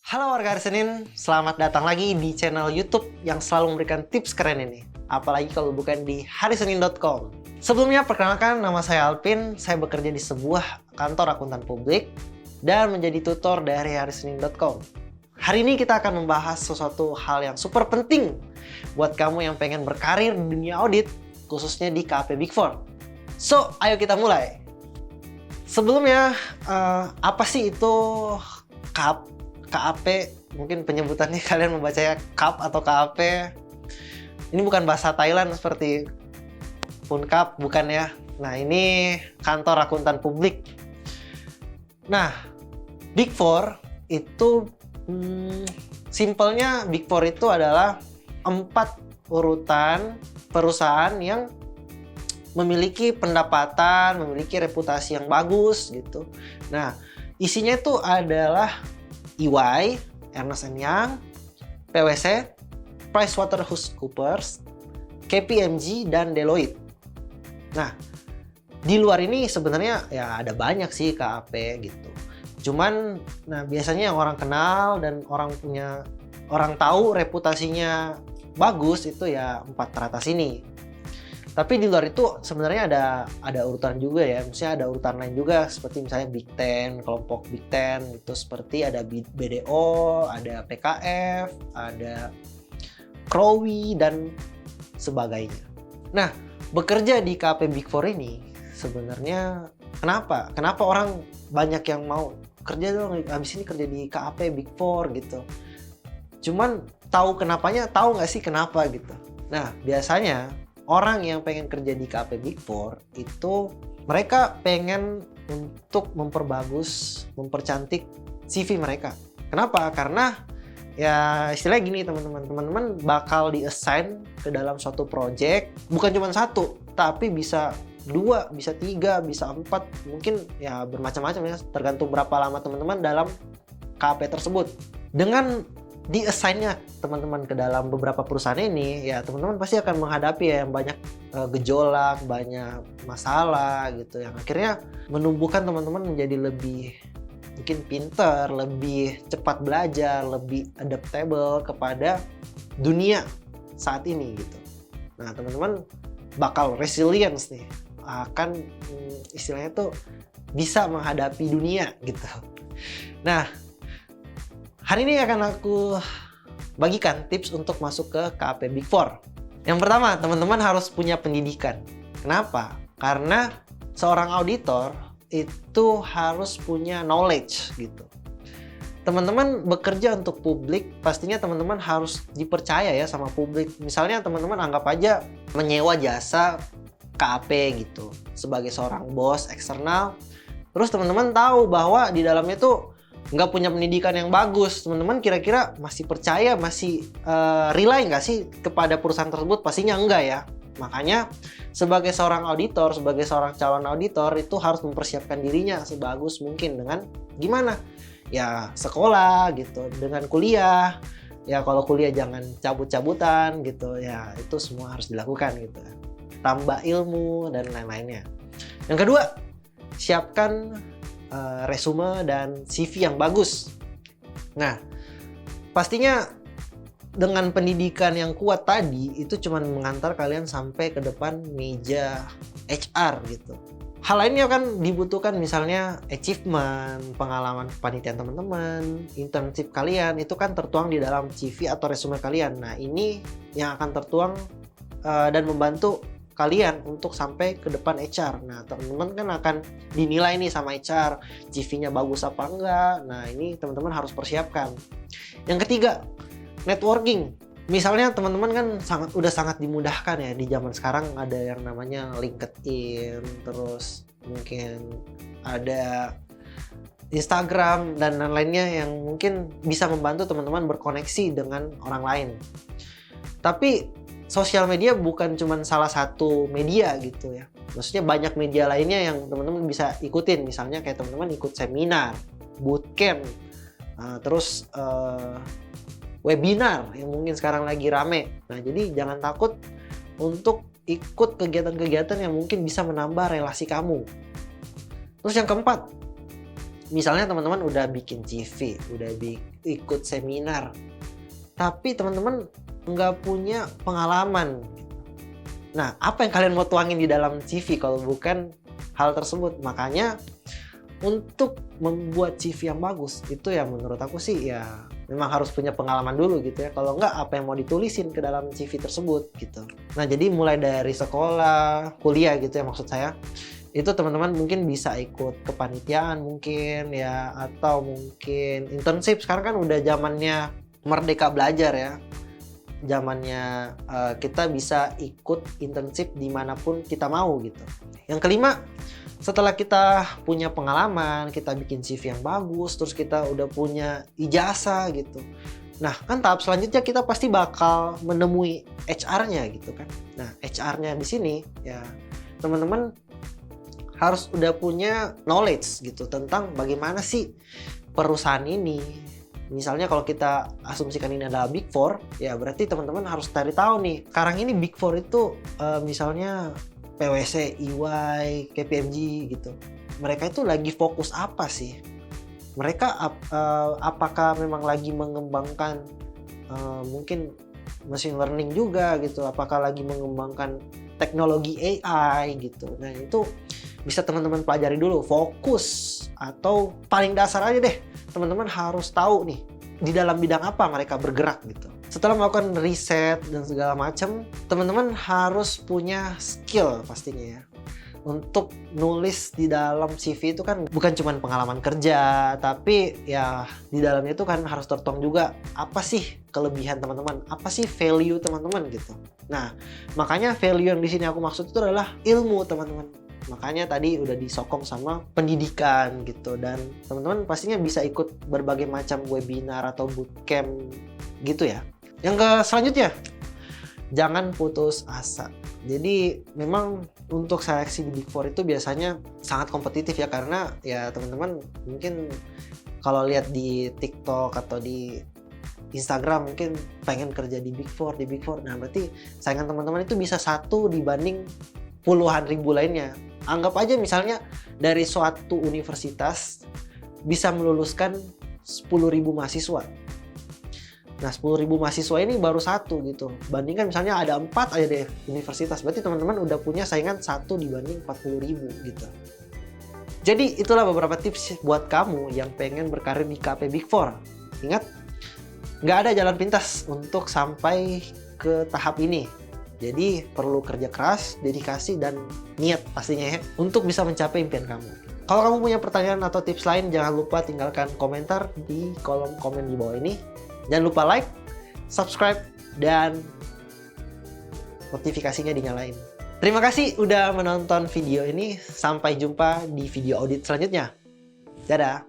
Halo warga Hari Senin, selamat datang lagi di channel YouTube yang selalu memberikan tips keren ini. Apalagi kalau bukan di harisenin.com. Sebelumnya perkenalkan, nama saya Alpin, saya bekerja di sebuah kantor akuntan publik dan menjadi tutor dari harisenin.com. Hari ini kita akan membahas sesuatu hal yang super penting buat kamu yang pengen berkarir di dunia audit, khususnya di KAP Big Four. So, ayo kita mulai. Sebelumnya, apa sih itu KAP? KAP, mungkin penyebutannya kalian membacanya KAP atau KAP. Ini bukan bahasa Thailand seperti Puncap, bukan ya. Nah, ini kantor akuntan publik. Nah, Big Four itu simpelnya Big Four itu adalah 4 urutan perusahaan yang memiliki pendapatan, memiliki reputasi yang bagus gitu. Nah, isinya itu adalah EY, Ernst & Young, PwC, PricewaterhouseCoopers, KPMG, dan Deloitte. Nah, di luar ini sebenarnya ya ada banyak sih KAP gitu. Cuman, nah biasanya yang orang kenal dan orang tahu reputasinya bagus itu ya 4 teratas ini. Tapi di luar itu sebenarnya ada urutan juga ya. Misalnya ada urutan lain juga seperti misalnya Big Ten, kelompok Big Ten itu seperti ada BDO, ada PKF, ada Krowi dan sebagainya. Nah, bekerja di KAP Big Four ini sebenarnya kenapa? Kenapa orang banyak yang mau kerja dong habis ini kerja di KAP Big Four gitu. Cuman tahu kenapanya, tahu nggak sih kenapa gitu. Nah, biasanya orang yang pengen kerja di KAP Big Four itu mereka pengen untuk memperbagus, mempercantik CV mereka. Kenapa? Karena ya istilahnya gini teman-teman bakal di-assign ke dalam suatu project, bukan cuma satu, tapi bisa 2, bisa 3, bisa 4, mungkin ya bermacam-macam ya, tergantung berapa lama teman-teman dalam KAP tersebut. Dengan di-assign-nya teman-teman ke dalam beberapa perusahaan ini, ya teman-teman pasti akan menghadapi ya yang banyak gejolak, banyak masalah gitu, yang akhirnya menumbuhkan teman-teman menjadi lebih mungkin pinter, lebih cepat belajar, lebih adaptable kepada dunia saat ini gitu. Nah, teman-teman bakal resilience nih, akan istilahnya tuh bisa menghadapi dunia gitu. Nah, hari ini akan aku bagikan tips untuk masuk ke KAP Big Four. Yang pertama, teman-teman harus punya pendidikan. Kenapa? Karena seorang auditor itu harus punya knowledge gitu. Teman-teman bekerja untuk publik, pastinya teman-teman harus dipercaya ya sama publik. Misalnya teman-teman anggap aja menyewa jasa KAP gitu sebagai seorang bos eksternal. Terus teman-teman tahu bahwa di dalamnya tuh nggak punya pendidikan yang bagus, teman-teman kira-kira masih percaya, masih rely nggak sih kepada perusahaan tersebut? Pastinya enggak ya. Makanya sebagai seorang auditor, sebagai seorang calon auditor itu harus mempersiapkan dirinya sebagus mungkin dengan gimana? Ya sekolah gitu, dengan kuliah. Ya kalau kuliah jangan cabut-cabutan gitu, ya itu semua harus dilakukan gitu. Tambah ilmu dan lain-lainnya. Yang kedua, siapkan resume dan CV yang bagus. Nah, pastinya dengan pendidikan yang kuat tadi itu cuma mengantar kalian sampai ke depan meja HR gitu. Hal lainnya kan dibutuhkan misalnya achievement, pengalaman kepanitiaan teman-teman, internship kalian itu kan tertuang di dalam CV atau resume kalian. Nah, ini yang akan tertuang dan membantu kalian untuk sampai ke depan HR. Nah, teman-teman kan akan dinilai nih sama HR, CV-nya bagus apa enggak. Nah, ini teman-teman harus persiapkan. Yang ketiga, networking. Misalnya teman-teman kan udah sangat dimudahkan ya di zaman sekarang, ada yang namanya LinkedIn, terus mungkin ada Instagram dan lain-lainnya yang mungkin bisa membantu teman-teman berkoneksi dengan orang lain. Tapi sosial media bukan cuma salah satu media gitu ya. Maksudnya banyak media lainnya yang teman-teman bisa ikutin. Misalnya kayak teman-teman ikut seminar, bootcamp, terus webinar yang mungkin sekarang lagi rame. Nah, jadi jangan takut untuk ikut kegiatan-kegiatan yang mungkin bisa menambah relasi kamu. Terus yang keempat, Misalnya teman-teman udah bikin CV, udah ikut seminar, tapi teman-teman nggak punya pengalaman. Nah, apa yang kalian mau tuangin di dalam CV kalau bukan hal tersebut? Makanya untuk membuat CV yang bagus, itu ya menurut aku sih ya memang harus punya pengalaman dulu gitu ya. Kalau nggak, apa yang mau ditulisin ke dalam CV tersebut gitu. Nah, jadi mulai dari sekolah, kuliah gitu ya maksud saya, itu teman-teman mungkin bisa ikut kepanitiaan mungkin ya, atau mungkin internship. Sekarang kan udah zamannya merdeka belajar ya, zamannya kita bisa ikut internship dimanapun kita mau gitu. Yang kelima, setelah kita punya pengalaman, kita bikin CV yang bagus, terus kita udah punya ijazah gitu, nah kan tahap selanjutnya kita pasti bakal menemui HR-nya gitu kan. Nah, HR-nya di sini ya teman-teman harus udah punya knowledge gitu tentang bagaimana sih perusahaan ini. Misalnya kalau kita asumsikan ini adalah Big Four, ya berarti teman-teman harus cari tahu nih. Sekarang ini Big Four itu misalnya PwC, EY, KPMG gitu. Mereka itu lagi fokus apa sih? Mereka apakah memang lagi mengembangkan mungkin machine learning juga gitu? Apakah lagi mengembangkan teknologi AI gitu? Nah, itu bisa teman-teman pelajari dulu, fokus, atau paling dasar aja deh, teman-teman harus tahu nih di dalam bidang apa mereka bergerak gitu. Setelah melakukan riset dan segala macam, teman-teman harus punya skill pastinya ya. Untuk nulis di dalam CV itu kan bukan cuma pengalaman kerja, tapi ya di dalamnya itu kan harus tertuang juga apa sih kelebihan teman-teman, apa sih value teman-teman gitu. Nah, makanya value yang di sini aku maksud itu adalah ilmu teman-teman. Makanya tadi udah disokong sama pendidikan gitu, dan teman-teman pastinya bisa ikut berbagai macam webinar atau bootcamp gitu ya. Yang selanjutnya, jangan putus asa. Jadi memang untuk seleksi di Big Four itu biasanya sangat kompetitif ya, karena ya teman-teman mungkin kalau lihat di TikTok atau di Instagram mungkin pengen kerja di Big Four. Nah, berarti saingan teman-teman itu bisa 1 dibanding puluhan ribu lainnya. Anggap aja misalnya dari suatu universitas bisa meluluskan 10.000 mahasiswa. Nah, 10.000 mahasiswa ini baru 1 gitu. Bandingkan misalnya ada 4 aja deh universitas. Berarti teman-teman udah punya saingan 1 dibanding 40.000 gitu. Jadi itulah beberapa tips buat kamu yang pengen berkarir di KP Big Four. Ingat, nggak ada jalan pintas untuk sampai ke tahap ini. Jadi perlu kerja keras, dedikasi, dan niat pastinya ya, untuk bisa mencapai impian kamu. Kalau kamu punya pertanyaan atau tips lain, jangan lupa tinggalkan komentar di kolom komen di bawah ini. Jangan lupa like, subscribe, dan notifikasinya dinyalain. Terima kasih udah menonton video ini. Sampai jumpa di video audit selanjutnya. Dadah!